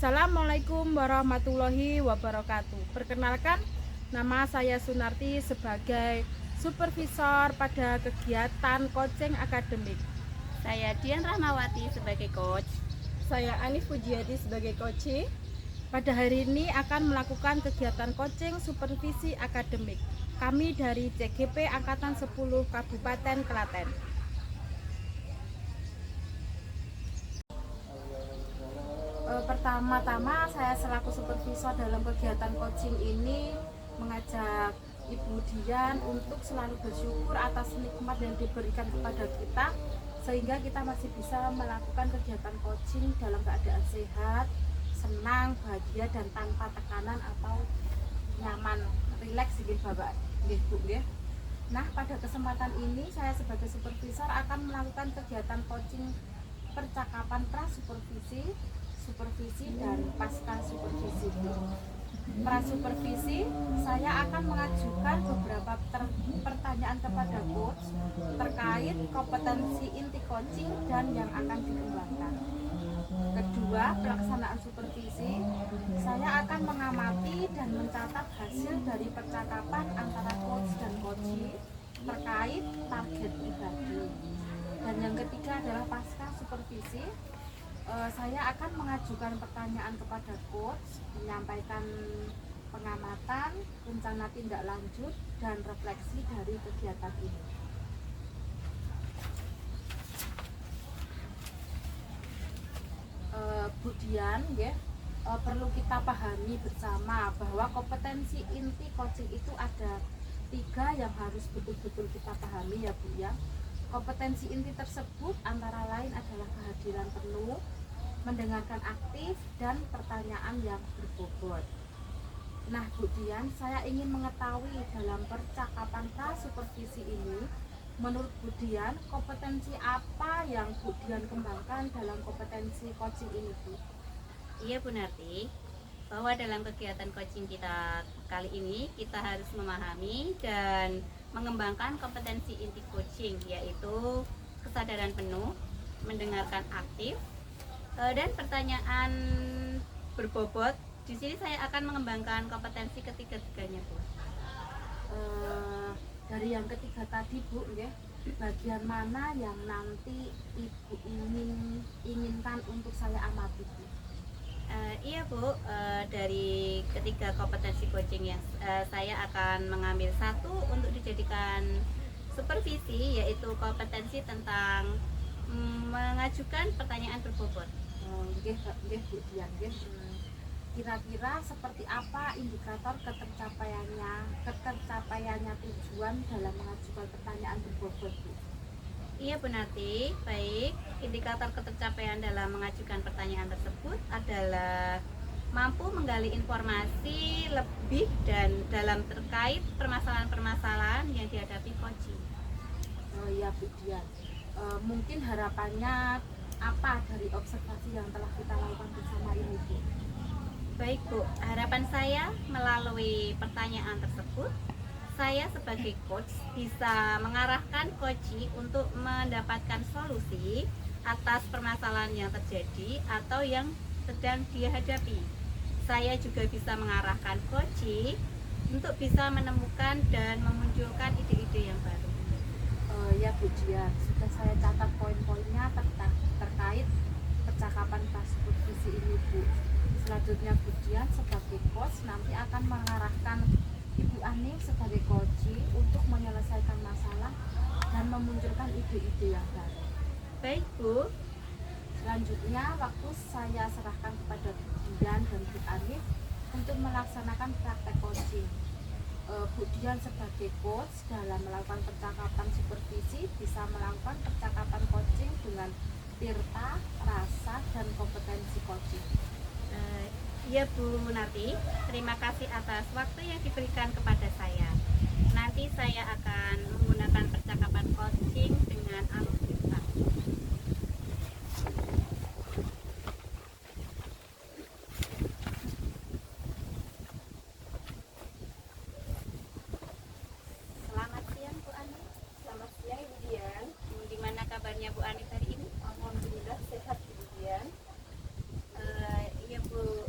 Assalamualaikum warahmatullahi wabarakatuh. Perkenalkan, nama saya Sunarti sebagai supervisor pada kegiatan coaching akademik. Saya Dian Rahmawati sebagai coach. Saya Anif Pujiati sebagai coach. Pada hari ini akan melakukan kegiatan coaching supervisi akademik. Kami dari CGP Angkatan 10 Kabupaten Klaten. Pertama-tama saya selaku supervisor dalam kegiatan coaching ini mengajak Ibu Dian untuk selalu bersyukur atas nikmat yang diberikan kepada kita, sehingga kita masih bisa melakukan kegiatan coaching dalam keadaan sehat, senang, bahagia, dan tanpa tekanan atau nyaman, rileks gitu Bapak, Bu ya. Nah, pada kesempatan ini saya sebagai supervisor akan melakukan kegiatan coaching percakapan pra-supervisi, supervisi, dan pasca supervisi. Pra-supervisi, saya akan mengajukan beberapa pertanyaan kepada coach terkait kompetensi inti coaching dan yang akan dikembangkan. Kedua, pelaksanaan supervisi, saya akan mengamati dan mencatat hasil dari percakapan antara coach dan coachee terkait target pribadi. Dan yang ketiga adalah pasca supervisi, saya akan mengajukan pertanyaan kepada coach, menyampaikan pengamatan, rencana tindak lanjut, dan refleksi dari kegiatan ini. Bu Dian, ya, perlu kita pahami bersama bahwa kompetensi inti coaching itu ada 3 yang harus betul-betul kita pahami ya Bu ya. Kompetensi inti tersebut antara lain adalah kehadiran penuh, mendengarkan aktif, dan pertanyaan yang berbobot. Nah Bu Dian, saya ingin mengetahui dalam percakapan pra-supervisi ini, menurut Bu Dian, kompetensi apa yang Bu Dian kembangkan dalam kompetensi coaching ini Bu? Iya Bu Narti, bahwa dalam kegiatan coaching kita kali ini kita harus memahami dan mengembangkan kompetensi inti coaching, yaitu kesadaran penuh, mendengarkan aktif, dan pertanyaan berbobot. Di sini saya akan mengembangkan kompetensi ketiga-tiganya Bu. Dari yang ketiga tadi Bu, ya, bagian mana yang nanti Ibu inginkan untuk saya amati Bu? Iya Bu, dari ketiga kompetensi coaching yang saya akan mengambil satu untuk dijadikan supervisi, yaitu kompetensi tentang mengajukan pertanyaan berbobot. Nggih Bu Dian, nggih. Kira-kira seperti apa indikator ketercapaiannya tujuan dalam mengajukan pertanyaan berbobot Bu? Iya Bu Narti, baik. Indikator ketercapaian dalam mengajukan pertanyaan tersebut adalah mampu menggali informasi lebih dan dalam terkait permasalahan-permasalahan yang dihadapi coaching. Oh iya Bu Dian, mungkin harapannya apa dari observasi yang telah kita lakukan bersama ini Bu? Baik Bu, harapan saya melalui pertanyaan tersebut, saya sebagai coach bisa mengarahkan coachee untuk mendapatkan solusi atas permasalahan yang terjadi atau yang sedang dia hadapi. Saya juga bisa mengarahkan coachee untuk bisa menemukan dan memunculkan ide-ide yang baru. Ya Bu Dian, sudah saya catat poin-poinnya terkait percakapan pra-supervisi ini Bu. Selanjutnya Bu Dian sebagai coach nanti akan mengarahkan Ibu Ani sebagai coachee untuk menyelesaikan masalah dan memunculkan ide-ide yang baru. Baik Bu. Selanjutnya waktu saya serahkan kepada Bu Dian dan Bu Anif untuk melaksanakan praktek coaching. Bu Dian sebagai coach dalam melakukan percakapan supervisi bisa melakukan percakapan coaching dengan tirta, rasa, dan kompetensi coaching. Ya Bu Narti, terima kasih atas waktu yang diberikan kepada saya. Nanti saya akan menggunakan percakapan coaching dengan alutsista. Selamat siang Bu Ani. Selamat siang Ibu Dian. Gimana kabarnya Bu Ani hari ini? Alhamdulillah sehat Ibu Dian. Iya Bu.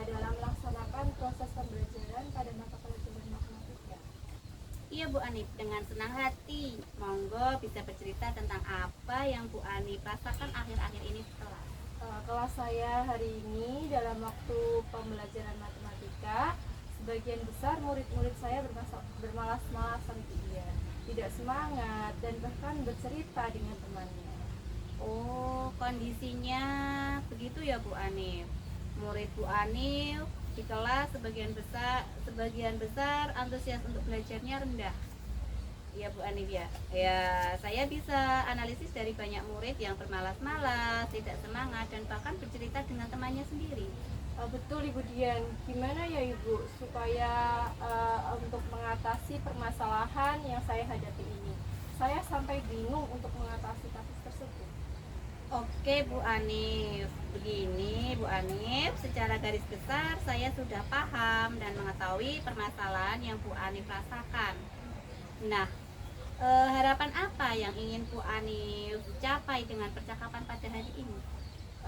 dalam melaksanakan proses pembelajaran pada mata pelajaran matematika. Iya Bu Anif, dengan senang hati. Monggo bisa bercerita tentang apa yang Bu Anif rasakan akhir-akhir ini di kelas. Kelas saya hari ini dalam waktu pembelajaran matematika, sebagian besar murid-murid saya bermalas-malasan tidak semangat dan bahkan bercerita dengan temannya. Oh, kondisinya begitu ya Bu Anif. Murid Bu Anif di kelas sebagian besar antusias untuk belajarnya rendah. Iya Bu Anif ya. Ya, saya bisa analisis dari banyak murid yang bermalas-malas, tidak semangat dan bahkan bercerita dengan temannya sendiri. Betul Ibu Dian, gimana ya Ibu supaya untuk mengatasi permasalahan yang saya hadapi ini? Saya sampai bingung untuk mengatasi kasus tersebut. Oke Bu Anif, begini Bu Anif, secara garis besar saya sudah paham dan mengetahui permasalahan yang Bu Anif rasakan. Nah, harapan apa yang ingin Bu Anif capai dengan percakapan pada hari ini?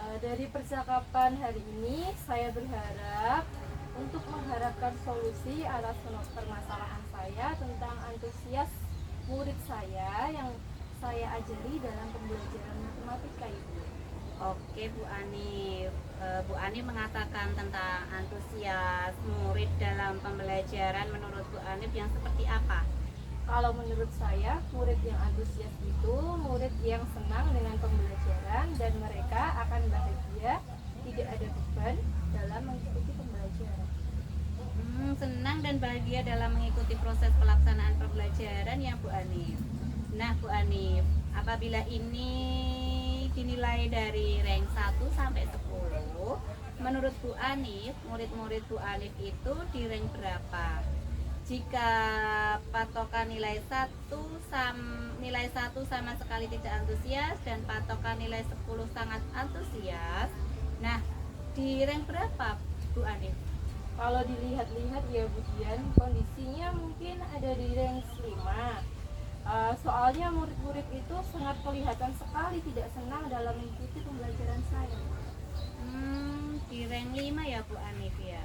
Dari percakapan hari ini saya berharap untuk mengharapkan solusi atas permasalahan saya tentang antusias murid saya yang saya ajari dalam pembelajaran matematika itu. Oke Bu Anif, Bu Anif mengatakan tentang antusias murid dalam pembelajaran. Menurut Bu Anif yang seperti apa? Kalau menurut saya, murid yang antusias itu murid yang senang dengan pembelajaran dan mereka akan bahagia, tidak ada beban dalam mengikuti pembelajaran. Senang dan bahagia dalam mengikuti proses pelaksanaan pembelajaran ya Bu Anif. Nah Bu Anif, apabila ini dinilai dari rank 1 sampai 10, menurut Bu Anif, murid-murid Bu Anif itu di rank berapa? Jika patokan nilai 1 sama sekali tidak antusias dan patokan nilai 10 sangat antusias, nah di rank berapa Bu Anif? Kalau dilihat-lihat ya Bu Dian, kondisinya mungkin ada di rank 5. Soalnya murid-murid itu sangat kelihatan sekali tidak senang dalam mengikuti pembelajaran saya. Di rank 5 ya Bu Anif ya.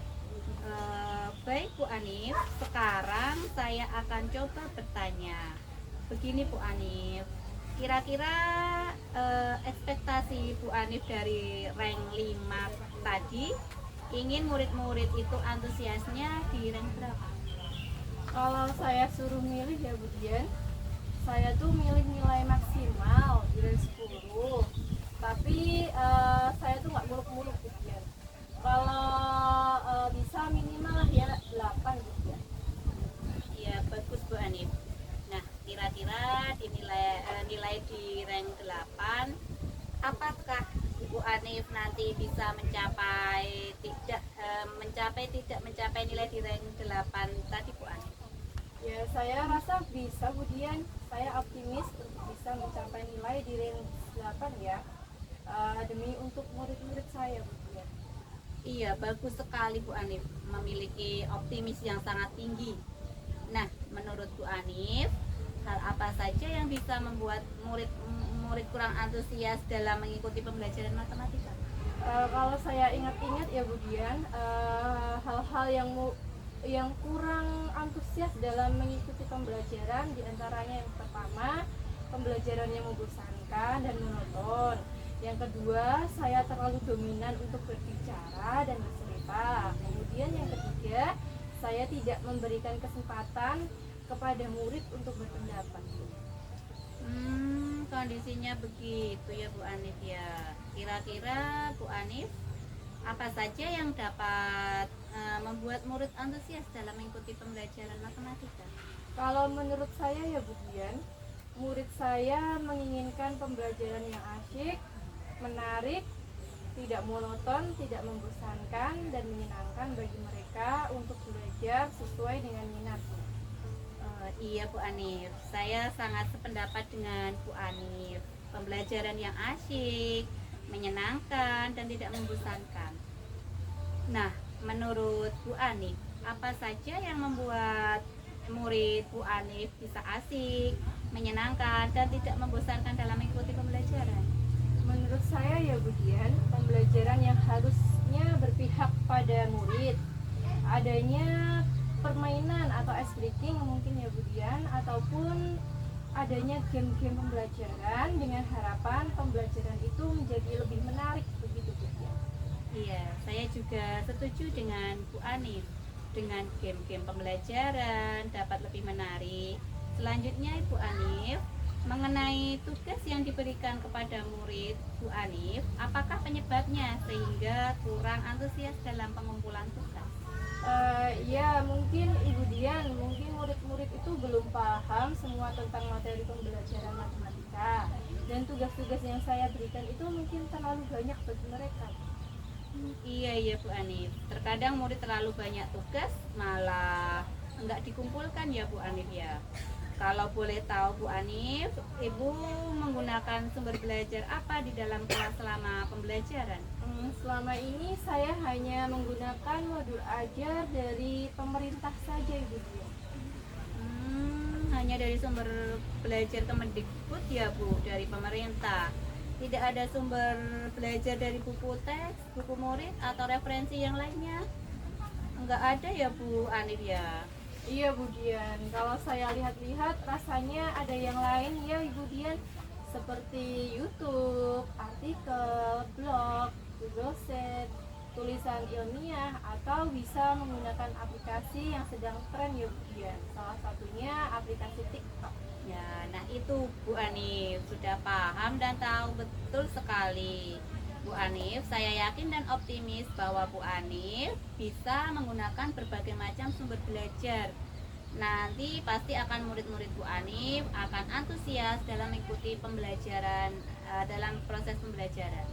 Baik Bu Anif, sekarang saya akan coba bertanya. Begini Bu Anif, kira-kira ekspektasi Bu Anif dari rank 5 tadi, ingin murid-murid itu antusiasnya di rank berapa? Kalau saya suruh milih ya Bu Dian, saya tuh milih nilai maksimal di rank 10. Tapi saya tuh nggak muluk-muluk Bu Dian. Kalau bisa minimal lah ya 8 Bu Dian. Ya bagus Bu Anif. Nah kira-kira nilai di rank 8, apakah Bu Anif nanti bisa mencapai nilai di rank 8 tadi Bu Anif? Ya saya rasa bisa Bu Dian. Saya optimis untuk bisa mencapai nilai di rank 8 ya. Demi untuk murid-murid saya Bu Dian. Iya, bagus sekali Bu Anif, memiliki optimis yang sangat tinggi. Nah, menurut Bu Anif, hal apa saja yang bisa membuat murid kurang antusias dalam mengikuti pembelajaran matematika? Kalau saya ingat-ingat ya Bu Dian, hal-hal yang kurang antusias dalam mengikuti pembelajaran diantaranya yang pertama, pembelajarannya membosankan dan monoton. Yang kedua, saya terlalu dominan untuk berbicara dan bercerita. Kemudian yang ketiga, saya tidak memberikan kesempatan kepada murid untuk berpendapat. Kondisinya begitu ya Bu Anif ya. Kira-kira Bu Anif, apa saja yang dapat membuat murid antusias dalam mengikuti pembelajaran matematika? Kalau menurut saya ya Bu Dian, murid saya menginginkan pembelajaran yang asyik, menarik, tidak monoton, tidak membosankan, dan menyenangkan bagi mereka untuk belajar sesuai dengan minatnya. Iya Bu Anif, saya sangat sependapat dengan Bu Anif. Pembelajaran yang asyik, menyenangkan, dan tidak membosankan. Nah, menurut Bu Anif, apa saja yang membuat murid Bu Anif bisa asik, menyenangkan, dan tidak membosankan dalam mengikuti pembelajaran? Menurut saya ya Bu Dian, pembelajaran yang harusnya berpihak pada murid adanya permainan atau ice breaking mungkin ya Bu Dian, ataupun adanya game-game pembelajaran dengan harapan pembelajaran itu menjadi lebih menarik begitu Bu Dian. Iya, saya juga setuju dengan Bu Anif. Dengan game-game pembelajaran dapat lebih menarik. Selanjutnya Ibu Anif, mengenai tugas yang diberikan kepada murid Bu Anif, apakah penyebabnya sehingga kurang antusias dalam pengumpulan tugas? Ya mungkin Ibu Dian, mungkin murid-murid itu belum paham semua tentang materi pembelajaran matematika, dan tugas-tugas yang saya berikan itu mungkin terlalu banyak bagi mereka. Iya Bu Anif, terkadang murid terlalu banyak tugas malah enggak dikumpulkan ya Bu Anif ya. Kalau boleh tahu Bu Anif, Ibu menggunakan sumber belajar apa di dalam kelas selama pembelajaran? Selama ini saya hanya menggunakan modul ajar dari pemerintah saja Ibu Dian. Hanya dari sumber belajar Kemendikbud ya Bu, dari pemerintah. Tidak ada sumber belajar dari buku teks, buku murid, atau referensi yang lainnya? Enggak ada ya Bu Anif ya? Iya Bu Dian, kalau saya lihat-lihat rasanya ada yang lain ya Ibu Dian, seperti YouTube, artikel, blog, Google Sheet, tulisan ilmiah, atau bisa menggunakan aplikasi yang sedang tren ya Bu Dian. Salah satunya aplikasi TikTok. Ya, nah itu Bu Anif sudah paham dan tahu betul sekali. Bu Anif, saya yakin dan optimis bahwa Bu Anif bisa menggunakan berbagai macam sumber belajar. Nanti pasti akan murid-murid Bu Anif akan antusias dalam mengikuti pembelajaran dalam proses pembelajaran.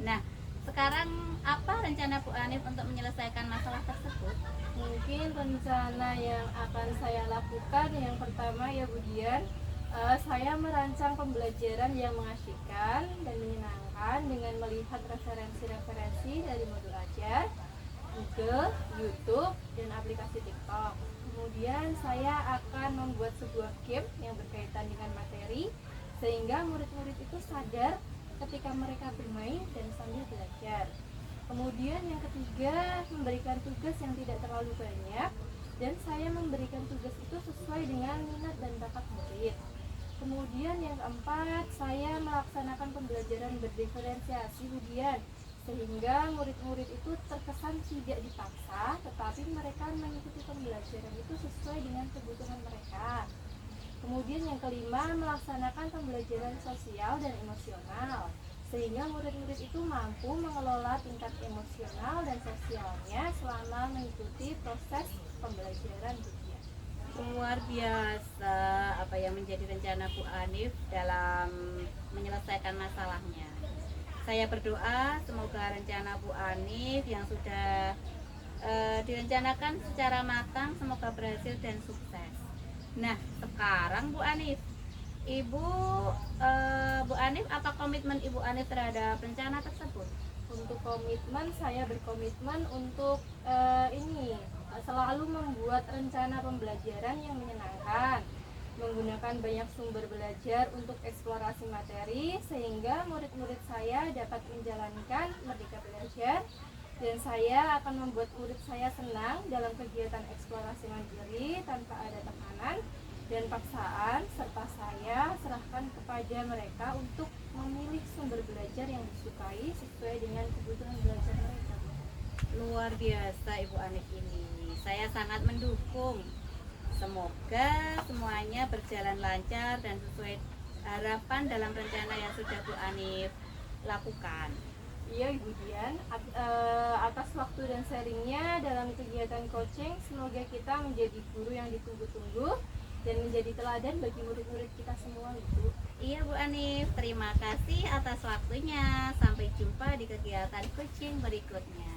Nah, sekarang apa rencana Bu Anif untuk menyelesaikan masalah tersebut? Mungkin rencana yang akan saya lakukan yang pertama ya Bu Dian, saya merancang pembelajaran yang mengasyikkan dan menyenangkan dengan melihat referensi-referensi dari modul ajar, Google, YouTube, dan aplikasi TikTok. Kemudian saya akan membuat sebuah game yang berkaitan dengan materi sehingga murid-murid itu sadar ketika mereka bermain dan sambil belajar. Kemudian yang ketiga, memberikan tugas yang tidak terlalu banyak, dan saya memberikan tugas itu sesuai dengan minat dan bakat murid. Kemudian yang keempat, saya melaksanakan pembelajaran berdiferensiasi Bu Dian, sehingga murid-murid itu terkesan tidak dipaksa, tetapi mereka mengikuti pembelajaran itu sesuai dengan kebutuhan mereka. Kemudian yang kelima, melaksanakan pembelajaran sosial dan emosional, sehingga murid-murid itu mampu mengelola tingkat emosional dan sosialnya selama mengikuti proses pembelajaran Bu Dian. Luar biasa apa yang menjadi rencana Bu Anif dalam menyelesaikan masalahnya. Saya berdoa semoga rencana Bu Anif yang sudah direncanakan secara matang semoga berhasil dan sukses. Nah, sekarang Bu Anif, Bu Anif, apa komitmen Ibu Anif terhadap rencana tersebut? Untuk komitmen, saya berkomitmen untuk selalu membuat rencana pembelajaran yang menyenangkan, menggunakan banyak sumber belajar untuk eksplorasi materi sehingga murid-murid saya dapat menjalankan merdeka belajar, dan saya akan membuat murid saya senang dalam kegiatan eksplorasi mandiri tanpa ada tekanan dan paksaan, serta saya serahkan kepada mereka untuk memilih sumber belajar yang disukai sesuai dengan kebutuhan belajar mereka. Luar biasa Ibu Anif ini, saya sangat mendukung. Semoga semuanya berjalan lancar dan sesuai harapan dalam rencana yang sudah Bu Anif lakukan. Iya Ibu Dian, atas waktu dan sharingnya dalam kegiatan coaching, semoga kita menjadi guru yang ditunggu-tunggu dan menjadi teladan bagi murid-murid kita semua Ibu. Iya Bu Anif, terima kasih atas waktunya. Sampai jumpa di kegiatan coaching berikutnya.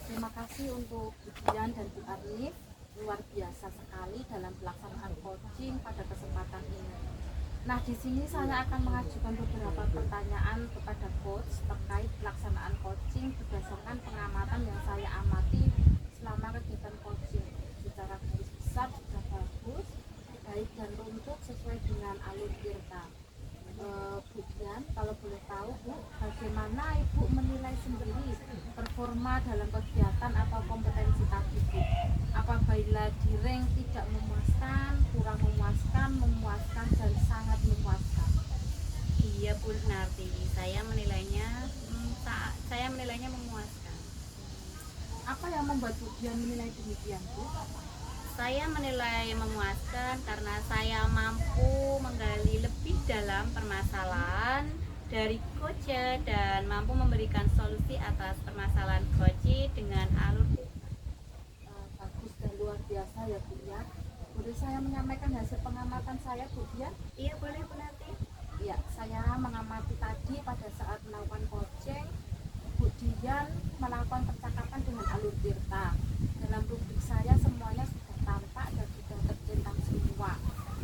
Terima kasih untuk Bu Dian dan Bu Anif, luar biasa sekali dalam pelaksanaan coaching pada kesempatan ini. Nah, di sini saya akan mengajukan beberapa pertanyaan kepada coach terkait pelaksanaan coaching berdasarkan pengamatan yang saya amati selama kegiatan coaching. Secara garis besar sudah bagus, baik dan runtut sesuai dengan dengan alur tirta. Bu Dian, kalau boleh tahu Bu, bagaimana Ibu menilai sendiri performa dalam kegiatan atau kompetensi tadi Bu? Apabila direng tidak memuaskan, kurang memuaskan, memuaskan, dan sangat memuaskan? Iya Bu Narti, saya menilainya memuaskan. Apa yang membuat Bu Dian menilai demikian Bu? Saya menilai memuaskan karena saya mampu menggali lebih dalam permasalahan dari coach dan mampu memberikan solusi atas permasalahan coach dengan alur. Bagus dan luar biasa ya Bu ya. Boleh saya menyampaikan hasil pengamatan saya Bu Dian? Iya boleh Bu Narti. Ya, saya mengamati tadi pada saat melakukan coaching, Bu Dian melakukan percakapan dengan alur tirta. Dalam rubrik saya semuanya sudah tampak dan sudah tercentang semua.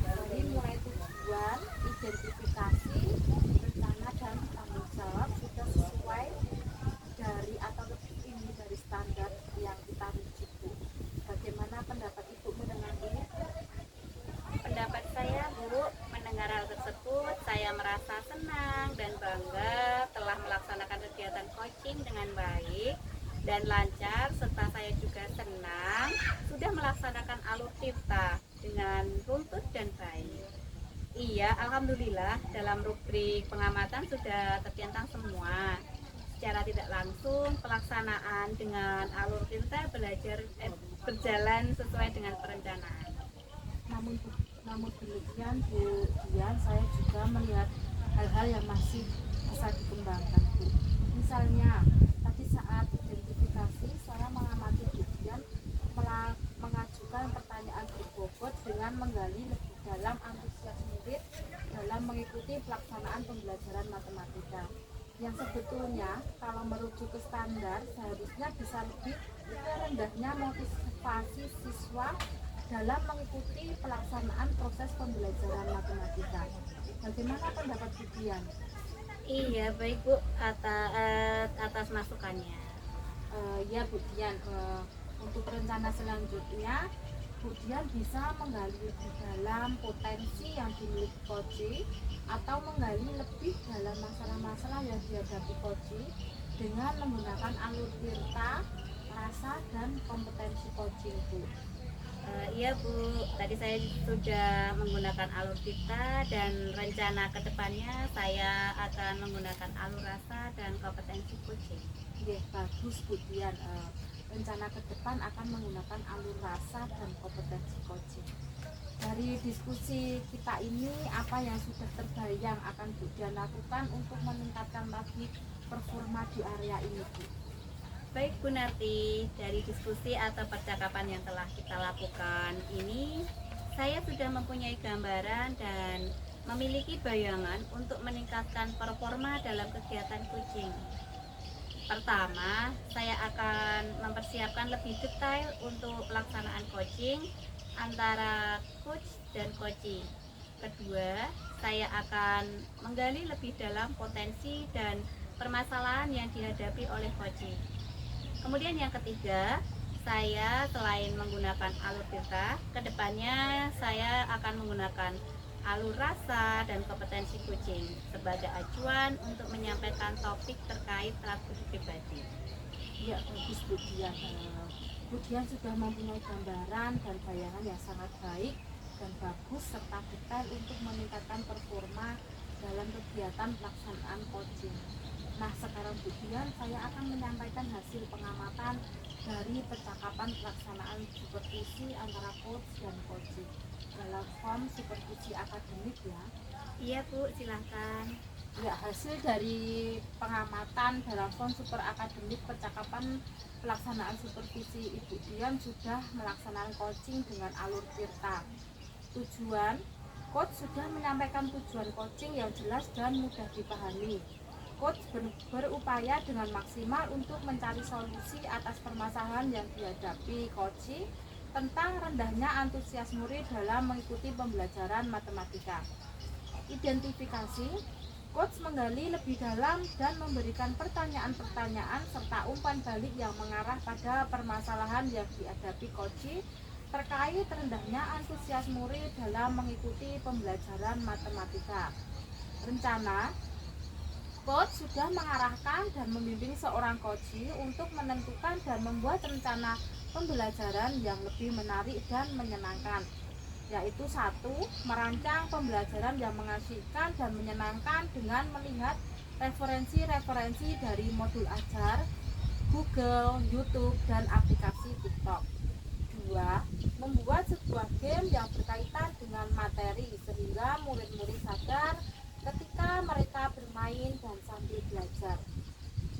Dari mulai tujuan, identifikasi, rencana dan tanggung jawab sudah sesuai dari atau lebih tinggi dari standar yang kita rujuk Bu. Bagaimana pendapat Ibu mendengar ini? Pendapat saya Bu, mendengar hal tersebut saya merasa senang dan bangga telah melaksanakan kegiatan coaching dengan baik dan lancar, serta saya juga senang sudah melaksanakan alur tirta dengan runtut dan baik. Iya, alhamdulillah dalam rubrik pengamatan sudah tercentang semua. Secara tidak langsung pelaksanaan dengan alur tirta berjalan sesuai dengan perencanaan. Namun demikian Bu Dian, saya juga melihat hal-hal yang masih bisa dikembangkan Bu. Misalnya tadi saat identifikasi saya mengamati Bu Dian mengajukan pertanyaan berbobot dengan menggali lebih dalam antusias murid dalam mengikuti pelaksanaan pembelajaran matematika. Yang sebetulnya kalau merujuk ke standar seharusnya bisa lebih rendahnya motivasi siswa dalam mengikuti pelaksanaan proses pembelajaran matematika. Bagaimana pendapat Bu Dian? Iya baik Bu, atas masukannya. Ya Bu Dian, untuk rencana selanjutnya Bu Dian bisa menggali lebih dalam potensi yang dimiliki coach atau menggali lebih dalam masalah-masalah yang dihadapi coach dengan menggunakan alur tirta, rasa, dan kompetensi coaching Bu. Iya Bu, tadi saya sudah menggunakan alur tirta dan rencana kedepannya saya akan menggunakan alur rasa dan kompetensi coaching. Ya, bagus Bu Dian. Rencana ke depan akan menggunakan alur rasa dan kompetensi coaching. Dari diskusi kita ini, apa yang sudah terbayang akan Bu Dian lakukan untuk meningkatkan lagi performa di area ini Bu? Baik Bu Narti, dari diskusi atau percakapan yang telah kita lakukan ini, saya sudah mempunyai gambaran dan memiliki bayangan untuk meningkatkan performa dalam kegiatan coaching. Pertama, saya akan mempersiapkan lebih detail untuk pelaksanaan coaching antara coach dan coachee. Kedua, saya akan menggali lebih dalam potensi dan permasalahan yang dihadapi oleh coachee. Kemudian yang ketiga, saya selain menggunakan alur tirta, kedepannya saya akan menggunakan alur rasa dan kompetensi coaching sebagai acuan untuk menyampaikan topik terkait strategi pribadi. Ya, bagus Bu Dian. Bu Dian sudah mempunyai gambaran dan bayangan yang sangat baik dan bagus serta detail untuk meningkatkan performa dalam kegiatan pelaksanaan coaching. Nah, sekarang Bu Dian, saya akan menyampaikan hasil pengamatan dari percakapan pelaksanaan supervisi antara coach dan coaching dalam form supervisi akademik ya. Iya Bu, silahkan. Ya, hasil dari pengamatan dalam form super akademik percakapan pelaksanaan supervisi Ibu Dian sudah melaksanakan coaching dengan alur tirta. Tujuan, coach sudah menyampaikan tujuan coaching yang jelas dan mudah dipahami. Coach berupaya dengan maksimal untuk mencari solusi atas permasalahan yang dihadapi coach tentang rendahnya antusias murid dalam mengikuti pembelajaran matematika. Identifikasi, coach menggali lebih dalam dan memberikan pertanyaan-pertanyaan serta umpan balik yang mengarah pada permasalahan yang dihadapi coach terkait rendahnya antusias murid dalam mengikuti pembelajaran matematika. Rencana, coach sudah mengarahkan dan membimbing seorang coach untuk menentukan dan membuat rencana pembelajaran yang lebih menarik dan menyenangkan, yaitu 1. Merancang pembelajaran yang mengasihkan dan menyenangkan dengan melihat referensi-referensi dari modul ajar, Google, YouTube, dan aplikasi TikTok. 2. Membuat sebuah game yang berkaitan dengan materi sehingga murid-murid sadar ketika mereka bermain dan sambil belajar.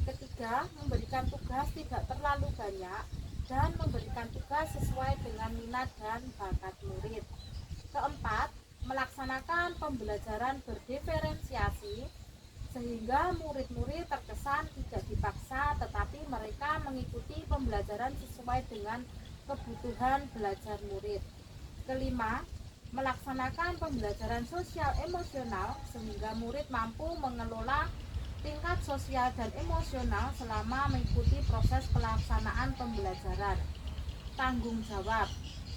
3. Memberikan tugas tidak terlalu banyak dan memberikan tugas sesuai dengan minat dan bakat murid. 4. Melaksanakan pembelajaran berdiferensiasi sehingga murid-murid terkesan tidak dipaksa tetapi mereka mengikuti pembelajaran sesuai dengan kebutuhan belajar murid. 5. Melaksanakan pembelajaran sosial emosional sehingga murid mampu mengelola tingkat sosial dan emosional selama mengikuti proses pelaksanaan pembelajaran. Tanggung jawab,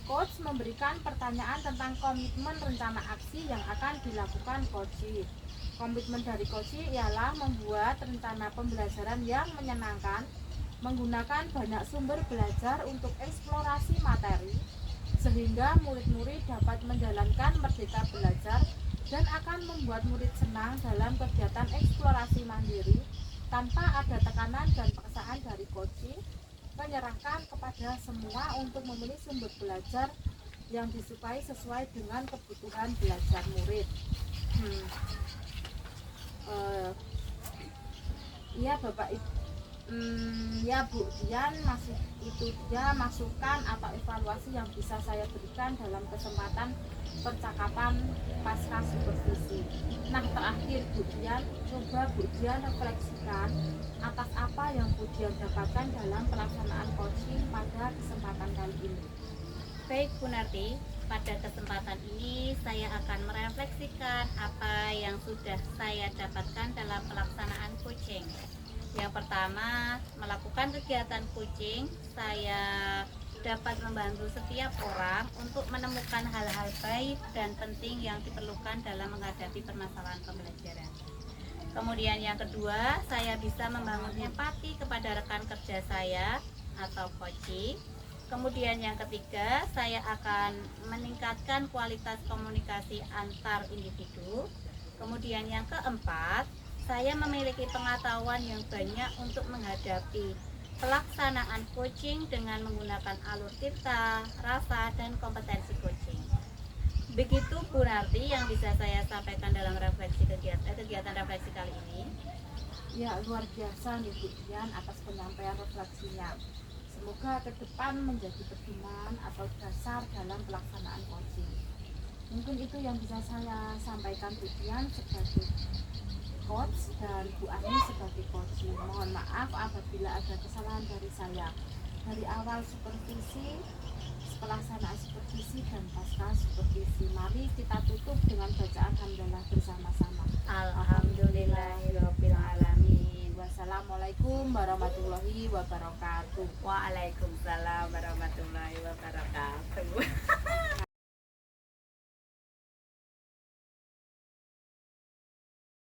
coach memberikan pertanyaan tentang komitmen rencana aksi yang akan dilakukan coach. Komitmen dari coach ialah membuat rencana pembelajaran yang menyenangkan, menggunakan banyak sumber belajar untuk eksplorasi materi, sehingga murid-murid dapat menjalankan merdeka belajar dan akan membuat murid senang dalam kegiatan eksplorasi mandiri tanpa ada tekanan dan paksaan dari coach. Menyerahkan kepada semua untuk memilih sumber belajar yang disukai sesuai dengan kebutuhan belajar murid. Iya Bapak Ibu, ya Bu Dian, masih itu dia masukan atau evaluasi yang bisa saya berikan dalam kesempatan percakapan pasca supervisi. Nah terakhir Bu Dian, coba Bu Dian refleksikan atas apa yang Bu Dian dapatkan dalam pelaksanaan coaching pada kesempatan kali ini. Baik Bu Narti, pada kesempatan ini saya akan merefleksikan apa yang sudah saya dapatkan dalam pelaksanaan coaching. Yang pertama, melakukan kegiatan coaching, saya dapat membantu setiap orang untuk menemukan hal-hal baik dan penting yang diperlukan dalam menghadapi permasalahan pembelajaran. Kemudian yang kedua, saya bisa membangun empati kepada rekan kerja saya atau coaching. Kemudian yang ketiga, saya akan meningkatkan kualitas komunikasi antar individu. Kemudian yang keempat, saya memiliki pengetahuan yang banyak untuk menghadapi pelaksanaan coaching dengan menggunakan alur cipta, rasa, dan kompetensi coaching. Begitu Bu Narti yang bisa saya sampaikan dalam refleksi kegiatan refleksi kali ini. Ya luar biasa nih Bu Dian atas penyampaian refleksinya. Semoga ke depan menjadi pedoman atau dasar dalam pelaksanaan coaching. Mungkin itu yang bisa saya sampaikan Bu Dian sebagai coach dan Bu Ani sebagai coach. Mohon maaf apabila ada kesalahan dari saya. Dari awal supervisi, pelaksanaan supervisi dan pasca supervisi. Mari kita tutup dengan bacaan hamdalah bersama-sama. Alhamdulillahirabbil alamin. Wassalamualaikum warahmatullahi wabarakatuh. Waalaikumsalam warahmatullahi wabarakatuh.